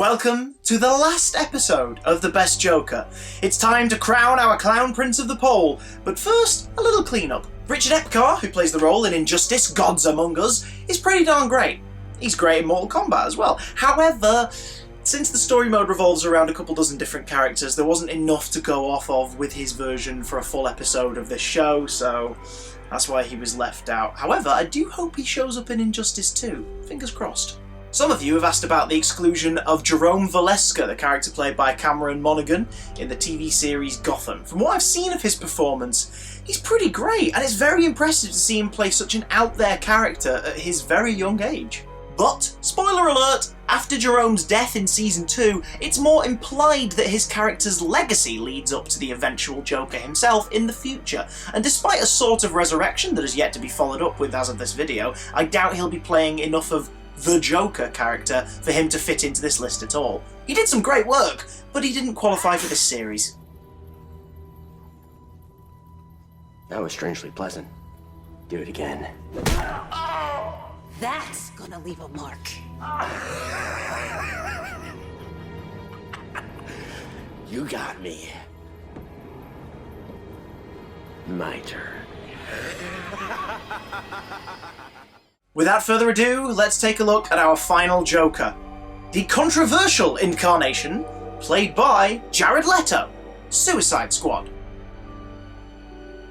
Welcome to the last episode of The Best Joker. It's time to crown our Clown Prince of the Pole, but first, a little clean-up. Richard Epcar, who plays the role in Injustice: Gods Among Us, is pretty darn great. He's great in Mortal Kombat as well. However, since the story mode revolves around a couple dozen different characters, there wasn't enough to go off of with his version for a full episode of this show, so that's why he was left out. However, I do hope he shows up in Injustice 2. Fingers crossed. Some of you have asked about the exclusion of Jerome Valeska, the character played by Cameron Monaghan in the TV series Gotham. From what I've seen of his performance, he's pretty great, and it's very impressive to see him play such an out-there character at his very young age. But, spoiler alert, after Jerome's death in Season 2, it's more implied that his character's legacy leads up to the eventual Joker himself in the future, and despite a sort of resurrection that has yet to be followed up with as of this video, I doubt he'll be playing enough of the Joker character for him to fit into this list at all. He did some great work, but he didn't qualify for this series. That was strangely pleasant. Do it again. That's gonna leave a mark. You got me. My turn. Without further ado, let's take a look at our final Joker. The controversial incarnation, played by Jared Leto, Suicide Squad.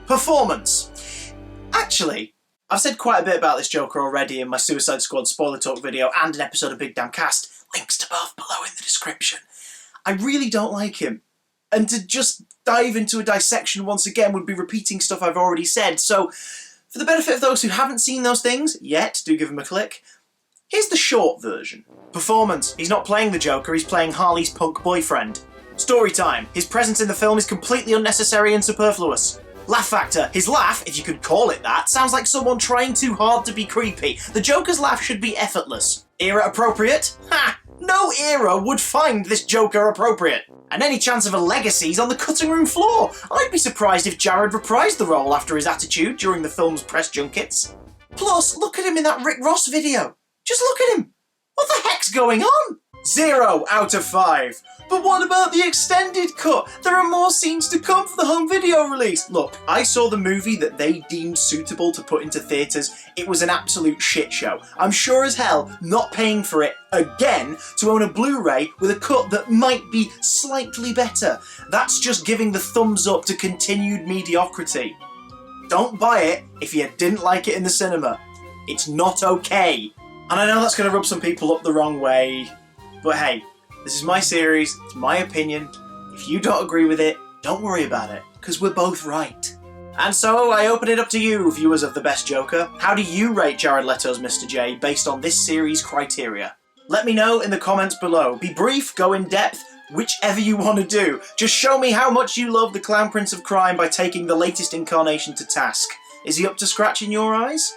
Performance. Actually, I've said quite a bit about this Joker already in my Suicide Squad spoiler talk video and an episode of Big Damn Cast. Links to both below in the description. I really don't like him. And to just dive into a dissection once again would be repeating stuff I've already said, so for the benefit of those who haven't seen those things yet, do give him a click. Here's the short version. Performance. He's not playing the Joker, he's playing Harley's punk boyfriend. Story time. His presence in the film is completely unnecessary and superfluous. Laugh factor. His laugh, if you could call it that, sounds like someone trying too hard to be creepy. The Joker's laugh should be effortless. Era appropriate? Ha! No era would find this Joker appropriate. And any chance of a legacy's on the cutting room floor. I'd be surprised if Jared reprised the role after his attitude during the film's press junkets. Plus, look at him in that Rick Ross video. Just look at him. What the heck's going on? 0 out of 5. But what about the extended cut? There are more scenes to come for the home video release. Look, I saw the movie that they deemed suitable to put into theatres. It was an absolute shit show. I'm sure as hell not paying for it again to own a Blu-ray with a cut that might be slightly better. That's just giving the thumbs up to continued mediocrity. Don't buy it if you didn't like it in the cinema. It's not okay. And I know that's going to rub some people up the wrong way, but hey, this is my series, it's my opinion. If you don't agree with it, don't worry about it, because we're both right. And so I open it up to you, viewers of The Best Joker. How do you rate Jared Leto's Mr. J based on this series' criteria? Let me know in the comments below. Be brief, go in depth, whichever you want to do. Just show me how much you love the Clown Prince of Crime by taking the latest incarnation to task. Is he up to scratch in your eyes?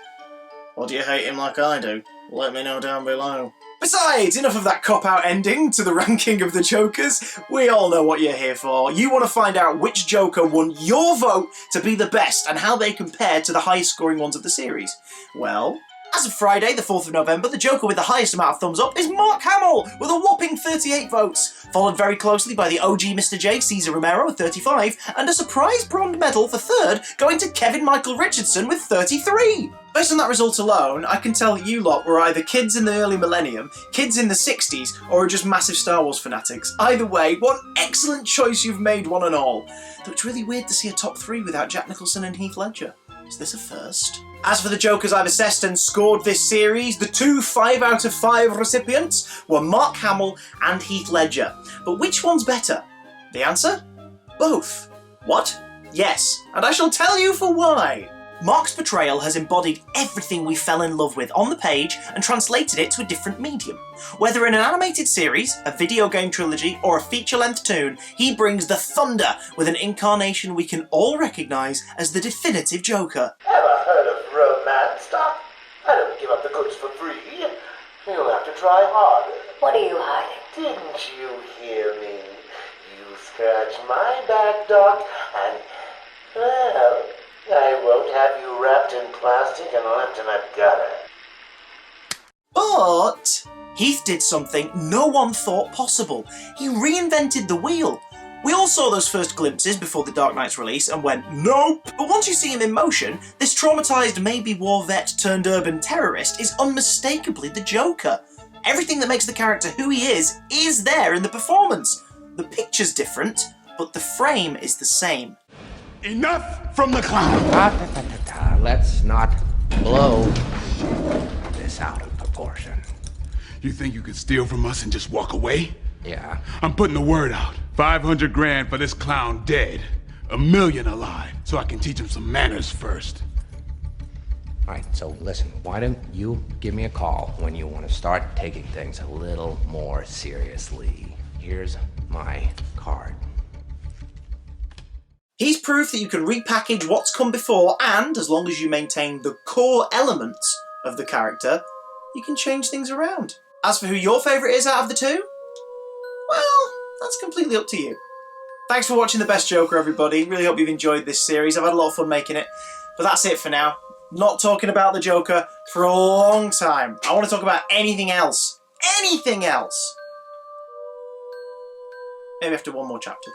Or do you hate him like I do? Let me know down below. Besides, enough of that cop-out ending to the ranking of the Jokers. We all know what you're here for. You want to find out which Joker won your vote to be the best and how they compare to the highest scoring ones of the series. Well, as of Friday, the 4th of November, the Joker with the highest amount of thumbs up is Mark Hamill with a whopping 38 votes, followed very closely by the OG Mr. J, Cesar Romero with 35, and a surprise bronze medal for third going to Kevin Michael Richardson with 33. Based on that result alone, I can tell that you lot were either kids in the early millennium, kids in the 60s, or are just massive Star Wars fanatics. Either way, what an excellent choice you've made, one and all. Though it's really weird to see a top 3 without Jack Nicholson and Heath Ledger. Is this a first? As for the Jokers I've assessed and scored this series, the two 5 out of 5 recipients were Mark Hamill and Heath Ledger. But which one's better? The answer? Both. What? Yes, and I shall tell you for why. Mark's portrayal has embodied everything we fell in love with on the page and translated it to a different medium. Whether in an animated series, a video game trilogy, or a feature-length tune, he brings the thunder with an incarnation we can all recognise as the definitive Joker. Ever heard of romance, Doc? I don't give up the goods for free. You'll have to try harder. What are you hiding? Didn't you hear me? You scratch my back, Doc, and, well, I won't have you wrapped in plastic and left in a gutter. But Heath did something no one thought possible. He reinvented the wheel. We all saw those first glimpses before The Dark Knight's release and went, nope! But once you see him in motion, this traumatised maybe war vet turned urban terrorist is unmistakably the Joker. Everything that makes the character who he is there in the performance. The picture's different, but the frame is the same. Enough from the clown! Let's not blow this out of proportion. You think you could steal from us and just walk away? Yeah. I'm putting the word out. 500 grand for this clown dead. 1 million alive, so I can teach him some manners first. All right, so listen, why don't you give me a call when you want to start taking things a little more seriously? Here's my card. He's proof that you can repackage what's come before, and as long as you maintain the core elements of the character, you can change things around. As for who your favourite is out of the two, well, that's completely up to you. Thanks for watching The Best Joker, everybody. Really hope you've enjoyed this series. I've had a lot of fun making it. But that's it for now. Not talking about the Joker for a long time. I want to talk about anything else. Anything else! Maybe after one more chapter.